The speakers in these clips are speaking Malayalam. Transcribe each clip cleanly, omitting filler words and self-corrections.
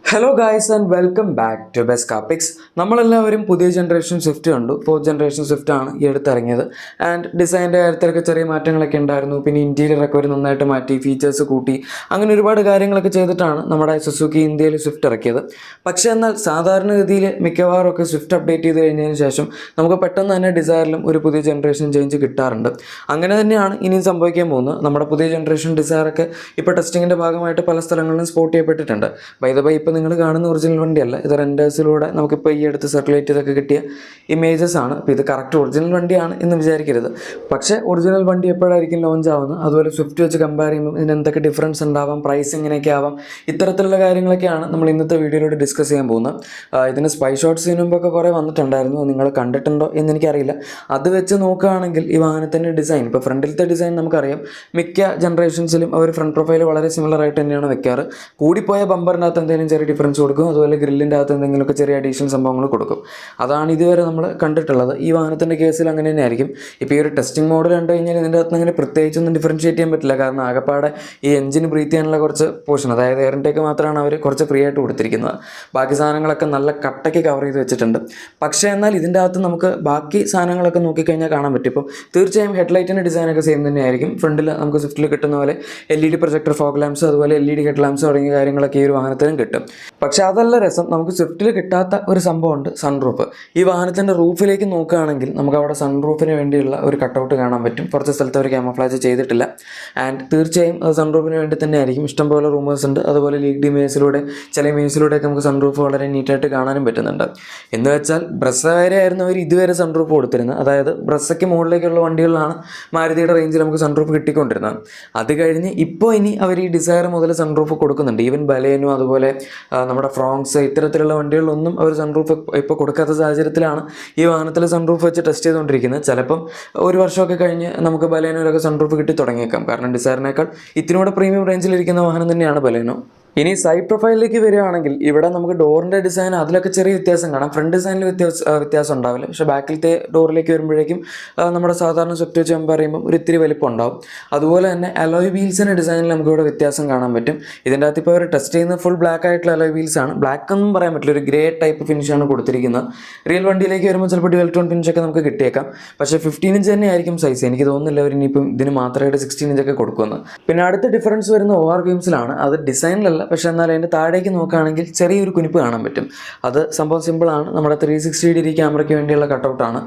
Hello guys and welcome back to best കാപ്പിക്സ്. നമ്മളെല്ലാവരും പുതിയ ജനറേഷൻ സ്വിഫ്റ്റ് കണ്ടു. ഫോർത്ത് ജനറേഷൻ സ്വിഫ്റ്റ് ആണ് ഈ അടുത്തിറങ്ങിയത്. ആൻഡ് ഡിസൈൻ്റെ കാര്യത്തിലൊക്കെ ചെറിയ മാറ്റങ്ങളൊക്കെ ഉണ്ടായിരുന്നു. പിന്നെ ഇൻറ്റീരിയറൊക്കെ ഒരു നന്നായിട്ട് മാറ്റി, ഫീച്ചേഴ്സ് കൂട്ടി, അങ്ങനെ ഒരുപാട് കാര്യങ്ങളൊക്കെ ചെയ്തിട്ടാണ് നമ്മുടെ സുസുക്കി ഇന്ത്യയിൽ സ്വിഫ്റ്റ് ഇറക്കിയത്. പക്ഷേ എന്നാൽ സാധാരണഗതിയിൽ മിക്കവാറും ഒക്കെ സ്വിഫ്റ്റ് അപ്ഡേറ്റ് ചെയ്ത് കഴിഞ്ഞതിന് ശേഷം നമുക്ക് പെട്ടെന്ന് തന്നെ ഡിസൈറിലും ഒരു പുതിയ ജനറേഷൻ ചേഞ്ച് കിട്ടാറുണ്ട്. അങ്ങനെ തന്നെയാണ് ഇനിയും സംഭവിക്കാൻ പോകുന്നത്. നമ്മുടെ പുതിയ ജനറേഷൻ ഡിസൈറൊക്കെ ഇപ്പോൾ ടെസ്റ്റിങ്ങിൻ്റെ ഭാഗമായിട്ട് പല സ്ഥലങ്ങളിലും സ്പോട്ട് ചെയ്യപ്പെട്ടിട്ടുണ്ട്. ബൈ ദ ബൈ, ഇപ്പോൾ നിങ്ങൾ കാണുന്ന ഒറിജിനൽ വണ്ടിയല്ല, ഇത് റെൻഡേഴ്സിലൂടെ നമുക്കിപ്പോൾ ഈ അടുത്ത് സർക്കുലേറ്റ് ചെയ്തൊക്കെ കിട്ടിയ ഇമേജസ് ആണ്. ഇപ്പോൾ ഇത് കറക്റ്റ് ഒറിജിനൽ വണ്ടിയാണ് എന്ന് വിചാരിക്കരുത്. പക്ഷേ ഒറിജിനൽ വണ്ടി എപ്പോഴായിരിക്കും ലോഞ്ച് ആവുന്നത്, അതുപോലെ സ്വിഫ്റ്റ് വെച്ച് കമ്പയർ ചെയ്യുമ്പോൾ ഇതിന് എന്തൊക്കെ ഡിഫറൻസ് ഉണ്ടാവാം, പ്രൈസ് എങ്ങനെയൊക്കെ ആവാം, ഇത്തരത്തിലുള്ള കാര്യങ്ങളൊക്കെയാണ് നമ്മൾ ഇന്നത്തെ വീഡിയോയിലൂടെ ഡിസ്കസ് ചെയ്യാൻ പോകുന്നത്. ഇതിന് സ്പൈ ഷോട്ട്സിന് മുമ്പൊക്കെ കുറേ വന്നിട്ടുണ്ടായിരുന്നു, നിങ്ങൾ കണ്ടിട്ടുണ്ടോ എന്നെനിക്കറിയില്ല. അത് വെച്ച് നോക്കുകയാണെങ്കിൽ ഈ വാഹനത്തിൻ്റെ ഡിസൈൻ, ഇപ്പോൾ ഫ്രണ്ടിലത്തെ ഡിസൈൻ നമുക്കറിയാം, മിക്ക ജനറേഷൻസിലും അവർ ഫ്രണ്ട് പ്രൊഫൈൽ വളരെ സിമിലർ ആയിട്ട് തന്നെയാണ് വെക്കാറ്. കൂടിപ്പോയ ബമ്പറിനകത്ത് എന്തെങ്കിലും ചെറിയ ഡിഫറൻസ് കൊടുക്കും, അതുപോലെ ഗ്രില്ലിൻ്റെ അകത്ത് എന്തെങ്കിലുമൊക്കെ ചെറിയ അഡീഷണൽ സംഭവങ്ങൾ കൊടുക്കും. അതാണ് ഇതുവരെ നമ്മൾ കണ്ടിട്ടുള്ളത്. ഈ വാഹനത്തിൻ്റെ കേസിൽ അങ്ങനെ തന്നെ ആയിരിക്കും. ഇപ്പോൾ ഈ ഒരു ടെസ്റ്റിംഗ് മോഡൽ കണ്ടു കഴിഞ്ഞാൽ ഇതിൻ്റെ അകത്ത് അങ്ങനെ പ്രത്യേകിച്ചൊന്നും ഡിഫറൻഷ്യേറ്റ് ചെയ്യാൻ പറ്റില്ല. കാരണം ആകെപ്പാടെ ഈ എഞ്ചിന് ബ്രീത്ത് ചെയ്യാനുള്ള കുറച്ച് പോർഷൻ, അതായത് എയർ ഇൻടേക്ക് മാത്രമാണ് അവർ കുറച്ച് ഫ്രീ ആയിട്ട് കൊടുത്തിരിക്കുന്നത്. ബാക്കി സാധനങ്ങളൊക്കെ നല്ല കട്ടയ്ക്ക് കവർ ചെയ്ത് വെച്ചിട്ടുണ്ട്. പക്ഷേ എന്നാൽ ഇതിൻ്റെ അകത്ത് നമുക്ക് ബാക്കി സാധനങ്ങളൊക്കെ നോക്കിക്കഴിഞ്ഞാൽ കാണാൻ പറ്റും. ഇപ്പോൾ തീർച്ചയായും ഹെഡ്ലൈറ്റിൻ്റെ ഡിസൈനൊക്കെ സെയിം തന്നെയായിരിക്കും. ഫ്രണ്ടിൽ നമുക്ക് സ്വിഫ്റ്റിൽ കിട്ടുന്ന പോലെ LED പ്രൊജക്ടർ, ഫോഗ് ലാംപ്സ്, അതുപോലെ LED ഹെഡ് ലാംപ്സ് തുടങ്ങിയ കാര്യങ്ങളൊക്കെ ഈ ഒരു വാഹനത്തിലും കിട്ടും. പക്ഷേ അതല്ല രസം, നമുക്ക് സ്വിഫ്റ്റിൽ കിട്ടാത്ത ഒരു സംഭവമുണ്ട്, സൺറൂഫ്. ഈ വാഹനത്തിൻ്റെ റൂഫിലേക്ക് നോക്കുകയാണെങ്കിൽ നമുക്ക് അവിടെ സൺറൂഫിന് വേണ്ടിയുള്ള ഒരു കട്ടൗട്ട് കാണാൻ പറ്റും. കുറച്ച് സ്ഥലത്ത് അവർ ക്യാമഫ്ലാജ് ചെയ്തിട്ടില്ല. ആൻഡ് തീർച്ചയായും അത് സൺറൂഫിന് വേണ്ടി തന്നെ ആയിരിക്കും. ഇഷ്ടംപോലെ റൂമേഴ്സ് ഉണ്ട്. അതുപോലെ ലീഗ് ഇമേജിലൂടെ, ചില ഇമേജിലൂടെയൊക്കെ നമുക്ക് സൺറൂഫ് വളരെ നീറ്റായിട്ട് കാണാനും പറ്റുന്നുണ്ട്. എന്ന് വെച്ചാൽ ബ്രസ്സ വരെ ആയിരുന്നു അവർ ഇതുവരെ സൺറൂഫ് കൊടുത്തിരുന്നത്. അതായത് ബ്രസ്സയ്ക്ക് മുകളിലേക്കുള്ള വണ്ടികളിലാണ് മാരുതിയുടെ റേഞ്ചിൽ നമുക്ക് സൺറൂഫ് കിട്ടിക്കൊണ്ടിരുന്നത്. അത് കഴിഞ്ഞ് ഇപ്പോൾ ഇനി അവർ ഈ ഡിസയർ മുതൽ സൺറൂഫ് കൊടുക്കുന്നുണ്ട്. ഈവൻ ബലേനോ, അതുപോലെ നമ്മുടെ ഫ്രോങ്സ്, ഇത്തരത്തിലുള്ള വണ്ടികളിലൊന്നും അവർ സൺറൂഫ് ഇപ്പോൾ കൊടുക്കാത്ത സാഹചര്യത്തിലാണ് ഈ വാഹനത്തിൽ സൺറൂഫ് വെച്ച് ടെസ്റ്റ് ചെയ്തുകൊണ്ടിരിക്കുന്നത്. ചിലപ്പം ഒരു വർഷമൊക്കെ കഴിഞ്ഞ് നമുക്ക് ബലേനോയിലൊക്കെ സൺറൂഫ് കിട്ടി തുടങ്ങിയേക്കാം. കാരണം ഡിസയറിനേക്കാൾ ഇത്തിരി പ്രീമിയം റേഞ്ചിലിരിക്കുന്ന വാഹനം തന്നെയാണ് ബലേനോ. ഇനി സൈഡ് പ്രൊഫൈലിലേക്ക് വരികയാണെങ്കിൽ ഇവിടെ നമുക്ക് ഡോറിൻ്റെ ഡിസൈൻ അതിലൊക്കെ ചെറിയ വ്യത്യാസം കാണാം. ഫ്രണ്ട് ഡിസൈനിൽ വ്യത്യാസം ഉണ്ടാവില്ല. പക്ഷേ ബാക്കിലത്തെ ഡോറിലേക്ക് വരുമ്പോഴേക്കും നമ്മുടെ സാധാരണ സ്വിഫ്റ്റ് വെച്ച് പറയുമ്പോൾ ഒരു ഇത്തിരി വലിപ്പം ഉണ്ടാവും. അതുപോലെ തന്നെ അലോയ് വീൽസിൻ്റെ ഡിസൈനിൽ നമുക്ക് ഇവിടെ വ്യത്യാസം കാണാൻ പറ്റും. ഇതിൻ്റെ അകത്ത് ഇപ്പോൾ അവർ ടെസ്റ്റ് ചെയ്യുന്ന ഫുൾ ബ്ലാക്ക് ആയിട്ടുള്ള അലോയ് വീൽസ് ആണ്. ബ്ലാക്ക് ഒന്നും പറയാൻ പറ്റില്ല, ഒരു ഗ്രേ ടൈപ്പ് ഫിനിഷാണ് കൊടുത്തിരിക്കുന്നത്. റിയൽ വണ്ടിയിലേക്ക് വരുമ്പോൾ ചിലപ്പോൾ ഡ്യുവൽ ടോൺ ഫിനിഷൊക്കെ നമുക്ക് കിട്ടിയേക്കാം. പക്ഷേ 15 ഇഞ്ച് തന്നെ ആയിരിക്കും സൈസ്. എനിക്ക് തോന്നുന്നില്ല അവർ ഇനിയിപ്പം ഇതിന് മാത്രമായിട്ട് 16 ഇഞ്ചൊക്കെ കൊടുക്കുമെന്ന്. പിന്നെ അടുത്ത ഡിഫറൻസ് വരുന്ന OR ബീംസിലാണ്. അത് ഡിസൈനിലല്ല, പക്ഷേ എന്നാൽ അതിൻ്റെ താഴേക്ക് നോക്കുകയാണെങ്കിൽ ചെറിയൊരു കുനിപ്പ് കാണാൻ പറ്റും. അത് സംഭവം സിമ്പിളാണ്. നമ്മുടെ 360 ഡിഗ്രി ക്യാമറയ്ക്ക് വേണ്ടിയുള്ള കട്ടൗട്ടാണ്.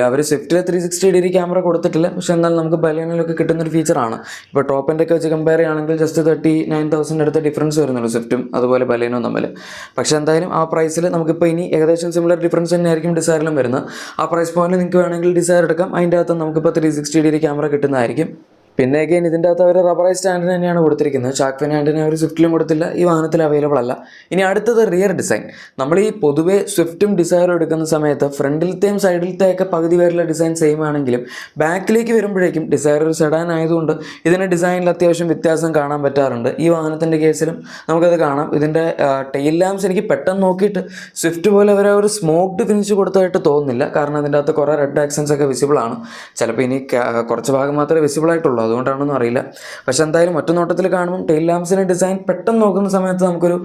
അവർ സ്വിഫ്റ്റിൽ 360 ഡിഗ്രി ക്യാമറ കൊടുത്തിട്ടില്ല, പക്ഷേ എന്നാൽ നമുക്ക് ബലേനോയിലൊക്കെ കിട്ടുന്നൊരു ഫീച്ചറാണ്. ഇപ്പോൾ ടോപ്പ് എൻഡൊക്കെ വെച്ച് കമ്പയർ ചെയ്യുകയാണെങ്കിൽ ജസ്റ്റ് 39,000 അടുത്ത ഡിഫറൻസ് വരുന്നുള്ളൂ സ്വിഫ്റ്റും അതുപോലെ ബലേനോ തമ്മിൽ. പക്ഷേ എന്തായാലും ആ പ്രൈസിൽ നമുക്കിപ്പോൾ ഇനി ഏകദേശം സിമിലർ ഡിഫറൻസ് തന്നെയായിരിക്കും ഡിസയറിലും വരുന്നത്. ആ പ്രൈസ് പോയിന്റിൽ നിങ്ങൾക്ക് വേണമെങ്കിൽ ഡിസയർ എടുക്കാം. അതിൻ്റെ അകത്ത് നമുക്കിപ്പോൾ 360 ഡിഗ്രി ക്യാമറ കിട്ടുന്നതായിരിക്കും. പിന്നെ അഗൈൻ ഇതിൻ്റെ അകത്ത് അവർ റബ്ബറൈസ്ഡ് ആൻറ്റിന തന്നെയാണ് കൊടുത്തിരിക്കുന്നത്. ഷാർക്ക് ഫിൻ ആൻറ്റിന അവർ സ്വിഫ്റ്റിലും കൊടുത്തില്ല, ഈ വാഹനത്തിൽ അവൈലബിൾ അല്ല. ഇനി അടുത്തത് റിയർ ഡിസൈൻ. നമ്മൾ ഈ പൊതുവെ സ്വിഫ്റ്റും ഡിസയറും എടുക്കുന്ന സമയത്ത് ഫ്രണ്ടിലത്തെയും സൈഡിലത്തെയൊക്കെ പകുതി പേരുള്ള ഡിസൈൻ സെയിം ആണെങ്കിലും ബാക്കിലേക്ക് വരുമ്പോഴേക്കും ഡിസയർ ഒരു സെഡാൻ ആയതുകൊണ്ട് ഇതിന് ഡിസൈനിൽ അത്യാവശ്യം വ്യത്യാസം കാണാൻ പറ്റാറുണ്ട്. ഈ വാഹനത്തിൻ്റെ കേസിലും നമുക്കത് കാണാം. ഇതിൻ്റെ ടെയിൽ ലാംപ്സ് എനിക്ക് പെട്ടെന്ന് നോക്കിയിട്ട് സ്വിഫ്റ്റ് പോലെ അവരെ ഒരു സ്മോക്ഡ് ഫിനിഷ് കൊടുത്തതായിട്ട് തോന്നുന്നില്ല. കാരണം ഇതിൻ്റെ അകത്ത് കുറേ റെഡ് ആക്സൻസ് ഒക്കെ വിസിബിൾ ആണ്. ചിലപ്പോൾ ഇനി കുറച്ച് ഭാഗം മാത്രമേ വിസിബിൾ ആയിട്ടുള്ളൂ, അതുകൊണ്ടാണെന്നും അറിയില്ല. പക്ഷെ എന്തായാലും ഒറ്റ നോട്ടത്തിൽ കാണുമ്പോൾ ടെയിൽ ലാംപ്സിൻ്റെ ഡിസൈൻ പെട്ടെന്ന് നോക്കുന്ന സമയത്ത് നമുക്കൊരു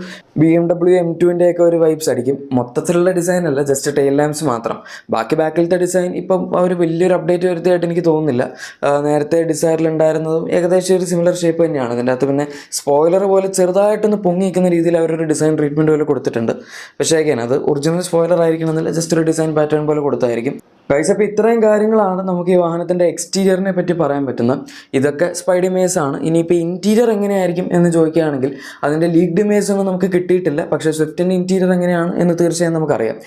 BMW M2-ൻ്റെ ഒക്കെ ഒരു വൈബ്സ് അടിക്കും. മൊത്തത്തിലുള്ള ഡിസൈൻ അല്ല, ജസ്റ്റ് ടെയിൽ ലാംപ്സ് മാത്രം. ബാക്കിലത്തെ ഡിസൈൻ ഇപ്പം അവർ വലിയൊരു അപ്ഡേറ്റ് വരുത്തിയായിട്ട് എനിക്ക് തോന്നുന്നില്ല. നേരത്തെ ഡിസൈറിൽ ഉണ്ടായിരുന്നതും ഏകദേശം ഒരു സിമിലർ ഷേപ്പ് തന്നെയാണ്. ഇതിൻ്റെ അകത്ത് പിന്നെ സ്പോയിലർ പോലെ ചെറുതായിട്ടൊന്ന് പൊങ്ങി നിൽക്കുന്ന രീതിയിൽ അവരൊരു ഡിസൈൻ ട്രീറ്റ്മെൻറ്റ് പോലെ കൊടുത്തിട്ടുണ്ട്. പക്ഷേ again അത് ഒറിജിനൽ സ്പോയിലർ ആയിരിക്കണമെന്നില്ല, ജസ്റ്റ് ഒരു ഡിസൈൻ പാറ്റേൺ പോലെ കൊടുത്തായിരിക്കും. ഗൈസ്, അപ്പോൾ ഇത്രയും കാര്യങ്ങളാണ് നമുക്ക് ഈ വാഹനത്തിൻ്റെ എക്സ്റ്റീരിയറിനെ പറ്റി പറയാൻ പറ്റുന്നത്. ഇതൊക്കെ സ്പൈഡ് ഇമേജ് ആണ്. ഇനിയിപ്പോൾ ഇൻറ്റീരിയർ എങ്ങനെയായിരിക്കും എന്ന് ചോദിക്കുകയാണെങ്കിൽ അതിൻ്റെ ലീക്ഡ് ഇമേജ് ഒന്നും നമുക്ക് കിട്ടിയിട്ടില്ല. പക്ഷേ സ്വിഫ്റ്റിൻ്റെ ഇൻറ്റീരിയർ എങ്ങനെയാണ് എന്ന് തീർച്ചയായും നമുക്കറിയാം.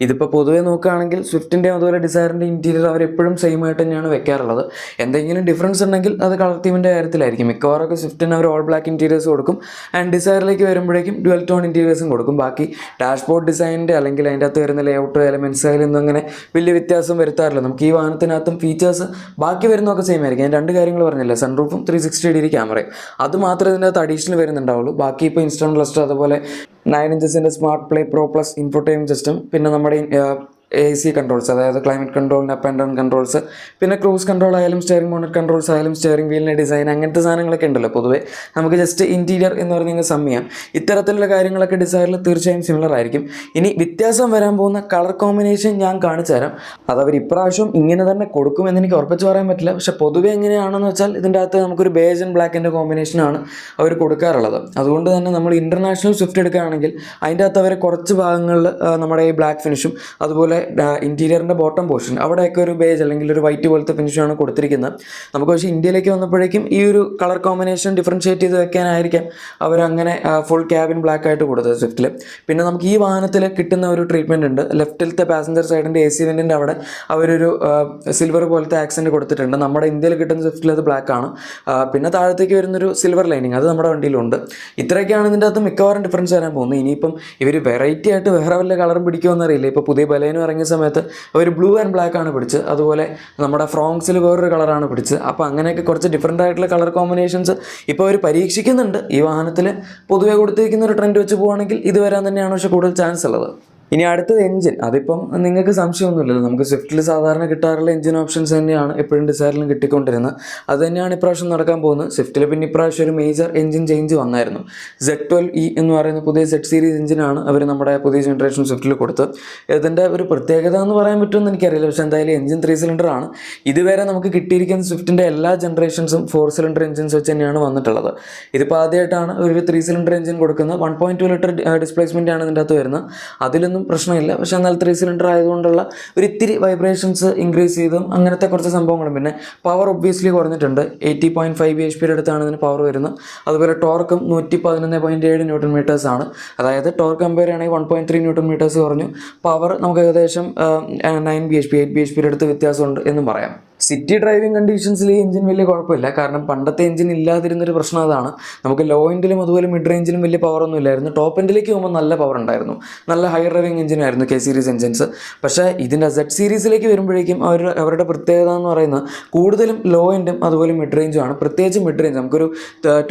ഇതിപ്പോൾ പൊതുവേ നോക്കുകയാണെങ്കിൽ സ്വിഫ്റ്റിൻ്റെ അതുപോലെ ഡിസയറിൻ്റെ ഇൻറ്റീരിയർ അവരെപ്പോഴും സെയിം ആയിട്ട് തന്നെയാണ് വെക്കാറുള്ളത്. എന്തെങ്കിലും ഡിഫറൻസ് ഉണ്ടെങ്കിൽ അത് കളർ തീമിൻ്റെ കാര്യത്തിലായിരിക്കും. മിക്കവാറൊക്കെ സ്വിഫ്റ്റിന് അവർ ഓൾ ബ്ലാക്ക് ഇൻറ്റീരിയേഴ്സ് കൊടുക്കും. ആൻഡ് ഡിസയറിലേക്ക് വരുമ്പോഴേക്കും ഡ്യുവൽ ടോൺ ഇൻറ്റീരിയേഴ്സും കൊടുക്കും. ബാക്കി ഡാഷ്ബോർഡ് ഡിസൈനിൻ്റെ അല്ലെങ്കിൽ അതിൻ്റെ അകത്ത് വരുന്ന ലേഔട്ട് എലമെൻറ്റ്സ് അതിലൊന്നും അങ്ങനെ വലിയ വ്യത്യാസം വരുത്താറില്ല. നമുക്ക് ഈ വാഹനത്തിനകത്തും ഫീച്ചേഴ്സ് ബാക്കി വരുന്നതൊക്കെ സെയിം ആയിരിക്കും. ഞാൻ രണ്ട് കാര്യങ്ങൾ പറഞ്ഞില്ല, സൺറൂഫും 360 ഡിഗ്രി ക്യാമറയും. അത് മാത്രമേ ഇതിൻ്റെ അകത്ത് അഡീഷണൽ വരുന്നുണ്ടാവുള്ളൂ. ബാക്കി ഇപ്പോൾ ഇൻസ്റ്റന്റ് ക്ലസ്റ്റർ, അതുപോലെ 9 ഇഞ്ചസിൻ്റെ smart play pro plus infotainment system, പിന്നെ നമ്മുടെ AC കൺട്രോൾസ്, അതായത് ക്ലൈമറ്റ് കൺട്രോളിന് അപ്പ് ആൻഡ് ഡൗൺ കൺട്രോൾസ്, പിന്നെ ക്രൂസ് കൺട്രോൾ ആയാലും സ്റ്റിയറിംഗ് മോണിറ്റർ കൺട്രോൾസ് ആയാലും സ്റ്റിയറിംഗ് വീലിൻ്റെ ഡിസൈൻ, അങ്ങനത്തെ സാധനങ്ങളൊക്കെ ഉണ്ടല്ലോ. പൊതുവേ നമുക്ക് ജസ്റ്റ് ഇൻറ്റീരിയർ എന്ന് പറഞ്ഞാൽ സമയം ഇത്തരത്തിലുള്ള കാര്യങ്ങളൊക്കെ ഡിസൈറിൽ തീർച്ചയായും സിമിലർ ആയിരിക്കും. ഇനി വ്യത്യാസം വരാൻ പോകുന്ന കളർ കോമ്പിനേഷൻ ഞാൻ കാണിച്ചു തരാം. അത് അവർ ഇപ്രാവശ്യം ഇങ്ങനെ തന്നെ കൊടുക്കുമെന്ന് എനിക്ക് ഉറപ്പിച്ച് പറയാൻ പറ്റില്ല. പക്ഷേ പൊതുവേ എങ്ങനെയാണെന്ന് വെച്ചാൽ ഇതിൻ്റെ അകത്ത് നമുക്കൊരു ബേജ് ആൻഡ് ബ്ലാക്കിൻ്റെ കോമ്പിനേഷനാണ് അവർ കൊടുക്കാറുള്ളത്. അതുകൊണ്ട് തന്നെ നമ്മൾ ഇൻ്റർനാഷണൽ സ്വിഫ്റ്റ് എടുക്കുകയാണെങ്കിൽ അതിൻ്റെ അകത്ത് അവർ കുറച്ച് ഭാഗങ്ങളിൽ നമ്മുടെ ഈ ബ്ലാക്ക് ഫിനിഷും അതുപോലെ ഇൻറ്റീരിയറിൻ്റെ ബോട്ടം പോർഷൻ അവിടെയൊക്കെ ഒരു ബേജ് അല്ലെങ്കിൽ ഒരു വൈറ്റ് പോലത്തെ ഫിനിഷാണ് കൊടുത്തിരിക്കുന്നത്. നമുക്ക് പക്ഷേ ഇന്ത്യയിലേക്ക് വന്നപ്പോഴേക്കും ഈ ഒരു കളർ കോമ്പിനേഷൻ ഡിഫറൻഷ്യേറ്റ് ചെയ്ത് വെക്കാനായിരിക്കാം അവരങ്ങനെ ഫുൾ ക്യാബിൻ ബ്ലാക്ക് ആയിട്ട് കൊടുത്തത് സ്വിഫ്റ്റിൽ. പിന്നെ നമുക്ക് ഈ വാഹനത്തിൽ കിട്ടുന്ന ഒരു ട്രീറ്റ്മെൻറ്റ് ഉണ്ട്. ലെഫ്റ്റിലത്തെ പാസഞ്ചർ സൈഡിൻ്റെ AC വെൻറ്റിൻ്റെ അവിടെ അവരൊരു സിൽവർ പോലത്തെ ആക്സെൻറ്റ് കൊടുത്തിട്ടുണ്ട്. നമ്മുടെ ഇന്ത്യയിൽ കിട്ടുന്ന സ്വിഫ്റ്റിൽ അത് ബ്ലാക്ക് ആണ്. പിന്നെ താഴത്തേക്ക് വരുന്നൊരു സിൽവർ ലൈനിങ് അത് നമ്മുടെ വണ്ടിയിലുണ്ട്. ഇത്രയൊക്കെയാണ് ഇതിൻ്റെ അകത്ത് മിക്കവാറും ഡിഫറൻസ് വരാൻ പോകുന്നത്. ഇനിയിപ്പം ഇവർ വെറൈറ്റി ആയിട്ട് വേറെ വല്ല കളറും പിടിക്കുമെന്നറിയില്ല. ഇപ്പോൾ പുതിയ ബലേനോ ഇറങ്ങിയ സമയത്ത് അവർ ബ്ലൂ ആൻഡ് ബ്ലാക്ക് ആണ് പിടിച്ചത്. അതുപോലെ നമ്മുടെ ഫ്രോങ്സിൽ വേറൊരു കളറാണ് പിടിച്ചത്. അപ്പോൾ അങ്ങനെയൊക്കെ കുറച്ച് ഡിഫറൻ്റ് ആയിട്ടുള്ള കളർ കോമ്പിനേഷൻസ് ഇപ്പോൾ അവർ പരീക്ഷിക്കുന്നുണ്ട്. ഈ വാഹനത്തിൽ പൊതുവെ കൊടുത്തിരിക്കുന്ന ഒരു ട്രെൻഡ് വെച്ച് പോവുകയാണെങ്കിൽ ഇത് വരാൻ തന്നെയാണ് പക്ഷേ കൂടുതൽ ചാൻസ് ഉള്ളത്. ഇനി അടുത്തത് എഞ്ചിൻ. അതിപ്പം നിങ്ങൾക്ക് സംശയമൊന്നുമില്ലല്ലോ, നമുക്ക് സ്വിഫ്റ്റിൽ സാധാരണ കിട്ടാറുള്ള എഞ്ചിൻ ഓപ്ഷൻസ് തന്നെയാണ് എപ്പോഴും ഡിസൈറിലും കിട്ടിക്കൊണ്ടിരുന്നത്. അത് തന്നെയാണ് ഇപ്രാവശ്യം നടക്കാൻ പോകുന്നത്. സ്വിഫ്റ്റിൽ പിന്നെ ഇപ്രാവശ്യം ഒരു മേജർ എഞ്ചിൻ ചേഞ്ച് വന്നായിരുന്നു. Z12E എന്ന് പറയുന്ന പുതിയ Z സീരീസ് എഞ്ചിനാണ് അവർ നമ്മുടെ പുതിയ ജനറേഷൻ സ്വിഫ്റ്റിൽ കൊടുത്തത്. ഇതിൻ്റെ ഒരു പ്രത്യേകത എന്ന് പറയാൻ പറ്റുമെന്ന് എനിക്കറിയില്ല. പക്ഷേ എന്തായാലും എഞ്ചിൻ 3 സിലിണ്ടർ ആണ്. ഇതുവരെ നമുക്ക് കിട്ടിയിരിക്കുന്ന സ്വിഫ്റ്റിൻ്റെ എല്ലാ ജനറേഷൻസും 4 സിലിണ്ടർ എഞ്ചിൻസ് വെച്ച് തന്നെയാണ് വന്നിട്ടുള്ളത്. ഇതിപ്പോൾ ആദ്യമായിട്ടാണ് ഒരു 3 സിലിണ്ടർ എഞ്ചിൻ കൊടുക്കുന്നത്. 1.2 ലിറ്റർ ഡിസ്പ്ലേസ്മെൻ്റ് ആണ് ഇതിൻ്റെ അകത്ത് വരുന്നത്. അതിലൊന്നും പ്രശ്നമില്ല. പക്ഷേ എന്നാൽ 3 സിലിണ്ടർ ആയതുകൊണ്ടുള്ള ഒരു ഇത്തിരി വൈബ്രേഷൻസ് ഇൻക്രീസ് ചെയ്തും അങ്ങനത്തെ കുറച്ച് സംഭവങ്ങളും. പിന്നെ പവർ ഒബ്വിയസ്ലി കുറഞ്ഞിട്ടുണ്ട്. 80.5 bhp അടുത്താണ് ഇതിന് പവർ വരുന്നത്. അതുപോലെ ടോർക്കും 111.7 ന്യൂട്ടൺ മീറ്റേഴ്സ് ആണ്. അതായത് ടോർക്ക് കമ്പയർ ആണെങ്കിൽ 1.3 ന്യൂട്ടൺ മീറ്റേഴ്സ് കുറഞ്ഞു. പവർ നമുക്ക് ഏകദേശം 9 bhp 8 bhp അടുത്ത് വ്യത്യാസമുണ്ട് എന്നും പറയാം. സിറ്റി ഡ്രൈവിംഗ് കണ്ടീഷൻസിൽ ഈ എഞ്ചിൻ വലിയ കുഴപ്പമില്ല. കാരണം പണ്ടത്തെ എഞ്ചിൻ ഇല്ലാതിരുന്നൊരു പ്രശ്നം അതാണ്. നമുക്ക് ലോ എൻഡിലും അതുപോലെ മിഡ് റേഞ്ചിലും വലിയ പവറൊന്നും ഇല്ലായിരുന്നു. ടോപ്പ് എൻഡിലേക്ക് പോകുമ്പോൾ നല്ല പവർ ഉണ്ടായിരുന്നു. നല്ല ഹൈ ഡ്രൈവിംഗ് എഞ്ചിനായിരുന്നു K സീരീസ് എഞ്ചിൻസ്. പക്ഷേ ഇതിൻ്റെ Z സീരീസിലേക്ക് വരുമ്പോഴേക്കും അവരുടെ പ്രത്യേകത എന്ന് പറയുന്നത് കൂടുതലും ലോ എൻഡും അതുപോലെ മിഡ് റേഞ്ചും ആണ്. പ്രത്യേകിച്ച് മിഡ് റേഞ്ച് നമുക്കൊരു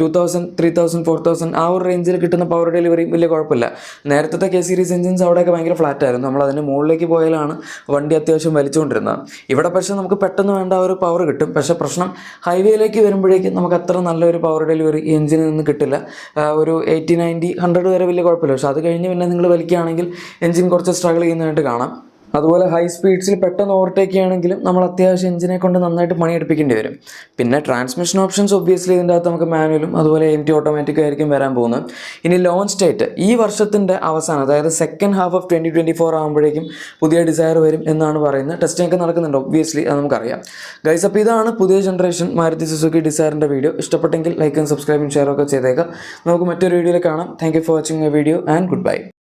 2000 3000 4000 ആ ഒരു റേഞ്ചിൽ കിട്ടുന്ന പവർ ഡെലിവറി വലിയ കുഴപ്പമില്ല. നേരത്തെ K സീരീസ് എഞ്ചിൻസ് അവിടെയൊക്കെ ഭയങ്കര ഫ്ലാറ്റ് ആയിരുന്നു. നമ്മൾ അതിൻ്റെ മുകളിലേക്ക് പോയാലാണ് വണ്ടി അത്യാവശ്യം വലിച്ചുകൊണ്ടിരുന്നത്. ഇവിടെ പക്ഷേ നമുക്ക് പെട്ടെന്ന് വേണ്ട ഒരു പവർ കിട്ടും. പക്ഷേ പ്രശ്നം ഹൈവേയിലേക്ക് വരുമ്പോഴേക്കും നമുക്ക് അത്ര നല്ലൊരു പവർ ഡെലിവറി ഈ എഞ്ചിനിൽ നിന്ന് കിട്ടില്ല. ഒരു 80 90 100 വരെ വലിയ കുഴപ്പമില്ല. പക്ഷേ അത് കഴിഞ്ഞ് പിന്നെ നിങ്ങൾ വലിക്കുകയാണെങ്കിൽ എഞ്ചിൻ കുറച്ച് സ്ട്രഗിൾ ചെയ്യുന്നതായിട്ട് കാണാം. അതുപോലെ ഹൈ സ്പീഡ്സിൽ പെട്ടെന്ന് ഓവർടേക്ക് ചെയ്യുകയാണെങ്കിലും നമ്മൾ അത്യാവശ്യം എഞ്ചിനെ കൊണ്ട് നന്നായിട്ട് പണിയെടുപ്പിക്കേണ്ടി വരും. പിന്നെ ട്രാൻസ്മിഷൻ ഓപ്ഷൻസ് ഒബ്വിയസ്ലി ഇതിൻ്റെ അകത്ത് നമുക്ക് മാനുവലും അതുപോലെ AMT ഓട്ടോമാറ്റിക് ആയിരിക്കും വരാൻ പോകുന്നത്. ഇനി ലോഞ്ച് ഡേറ്റ് ഈ വർഷത്തിൻ്റെ അവസാനം, അതായത് സെക്കൻഡ് ഹാഫ് ഓഫ് 2024 ആകുമ്പോഴേക്കും പുതിയ ഡിസയർ വരും എന്നാണ് പറയുന്നത്. ടെസ്റ്റിംഗ് ഒക്കെ നടക്കുന്നുണ്ട് ഒബ്വിയസ്ലി, അത് നമുക്കറിയാം. ഗൈസ്, അപ്പോൾ ഇതാണ് പുതിയ ജനറേഷൻ മാരുതി സുസുക്കി ഡിസയറിൻ്റെ വീഡിയോ. ഇഷ്ടപ്പെട്ടെങ്കിൽ ലൈക്കും സബ്സ്ക്രൈബും ഷെയറും ഒക്കെ ചെയ്തേക്കാം. നമുക്ക് മറ്റൊരു വീഡിയോയിൽ കാണാം. Thank you for watching my video and good bye.